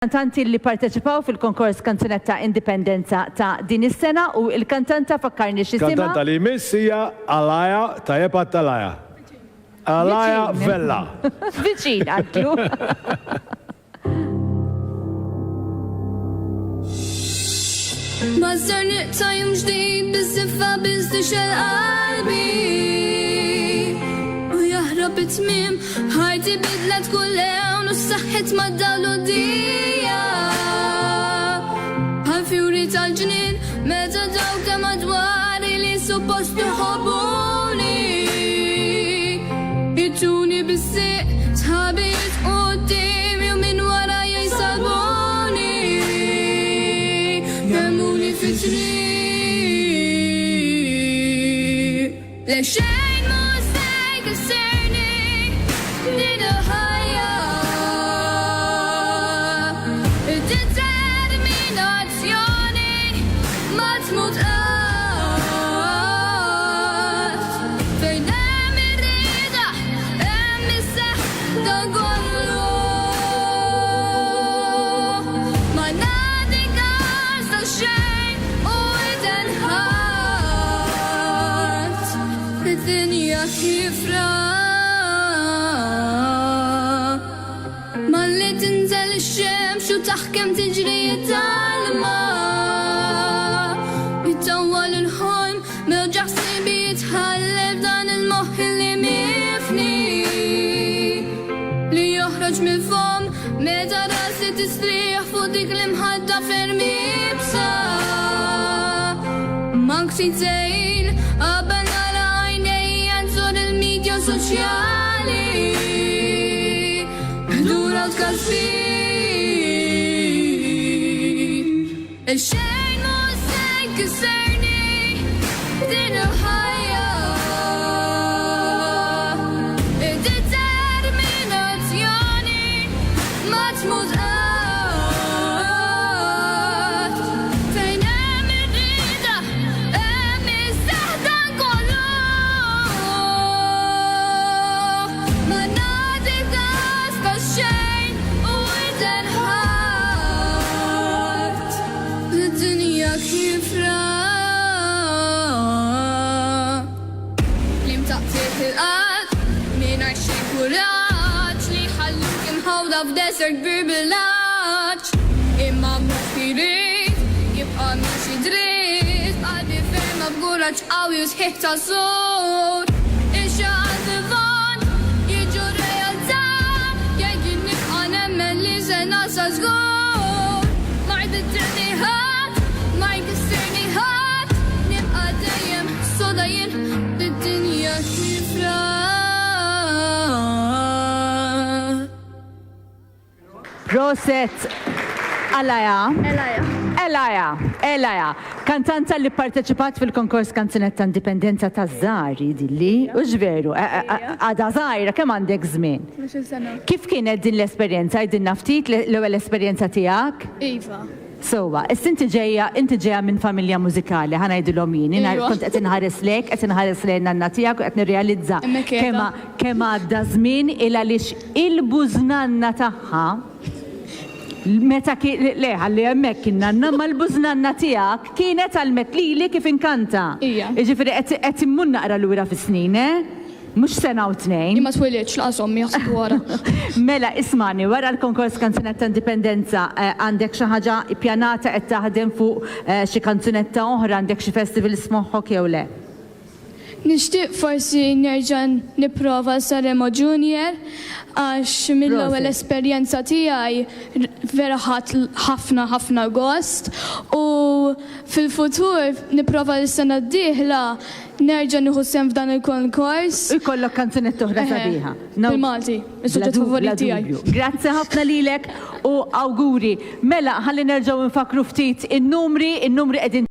Kantanti li parteċipaw fil-konkors kanzunetta Indipendenza ta' din is-sena u il-kantanta fakkarni x'isima. Kantanta li jmiss hija Aaliyah tajjeb Aaliyah. Aaliyah Vella. Viċin għadlu. Ma ser niqta' jum ġdid bis-siffa biżdixel qalbi u jaħrab it-tmiem ħajti bidlet kull lewn u s-saħħet ma' dawlodija ħal-fjuri tal-ġnien meta dawk madwari li suppost iħobbuni jiġuni bis-siq sħabijiet qudiemi u minn wara jsalbuni jemmuni fit-triq le xejn mhux se jkisserni din il-ħajja id-determinazzjoni ma tmut qatt fejn hemm ir-rieda hemm is-seħħ dan kollu ma nagħti każ ta' xejn u inħatt id-dinja kiefra malli tinżel ix-xemx u taħkem tiġri tal-ma jitawwal il-ħolm mewġaħ sibi jitħallel dan il-moħħ li mifni li joħroġ mill-fom meta rasi tistrieħ fuq dik li mħadda ferm ibsa mank tgħid qabel nara għajnejja nżur il-midja soċjali dura u tkalfin il-xejn mhux se jkisserni din il-ħajja id-determinazzjoni ma tmut qatt fejn hemm ir-rieda hemm is-seħħ dan kollu ma nagħti każ ta' xejn u inħatt id-dinja kiefra li mtaqtiet il-qatt mingħajr xi kuraġġ li jħalluk imħawda f'desert kbir bil-għaġġ imma moħħi jrid jibqa' mixi dritt qalbi ferma b'kuraġġ qawwi u sħiħ ta' sur ix-xagħal fil-vont jiġu realtà jgħidli nibqa' nemmen li se nasal żgur ma jbidilni ħadd ma jkissirni ħadd nibqa' dejjem soda jien id-dinja kiefra. Proset Aaliyah, kantanta li parteċipat fil-konkors kanzunetta Indipendenza ta' Żgħar dilli, u ġveru, għada żgħira kemm għandek żmien? 12 sena. Kif kienet din l-esperjenza? Għajdinna ftit l-ewwel esperjenza tiegħek? Iva. Sowa, inti ġejja minn familja mużikali, ħanajdilhom jien, kont qed inħares lejn nanna tiegħek u qed nirrealizza kemm għadda żmien il għaliex il-bużnanna tagħha meta le ħalli hemmhekk kien nanna ma l-bużnanna tiegħek kienet għalmet lili kif inkanta. Ija. Jiġifieri qed immur naqra lura fis-snin, Mhux sena u tnejn. Ma twilitx laqashom jaħsbu wara. Mela ismani, wara l-konkors kanzunetta Indipendenza għandek xi ħaġa ppjanata qed taħdem fuq xi kanzunetta oħra għandek xi festivals moħħok jew le? Nixtieq forsi nerġa' nipprova Saremo Junior għax mill-ewwel esperjenza tiegħi vera ħadt ħafna gost u fil-futur nipprova l-sena d-dieħla nerġa' nieħu sehem f'dan il-konkors. Ikollok kanzunetta oħra sabiħa. Bil-Malti, is-suġġett favorit tiegħi. Grazzi ħafna lilek u awguri. Mela ħalli nerġgħu nfakru ftit in-numri qegħdin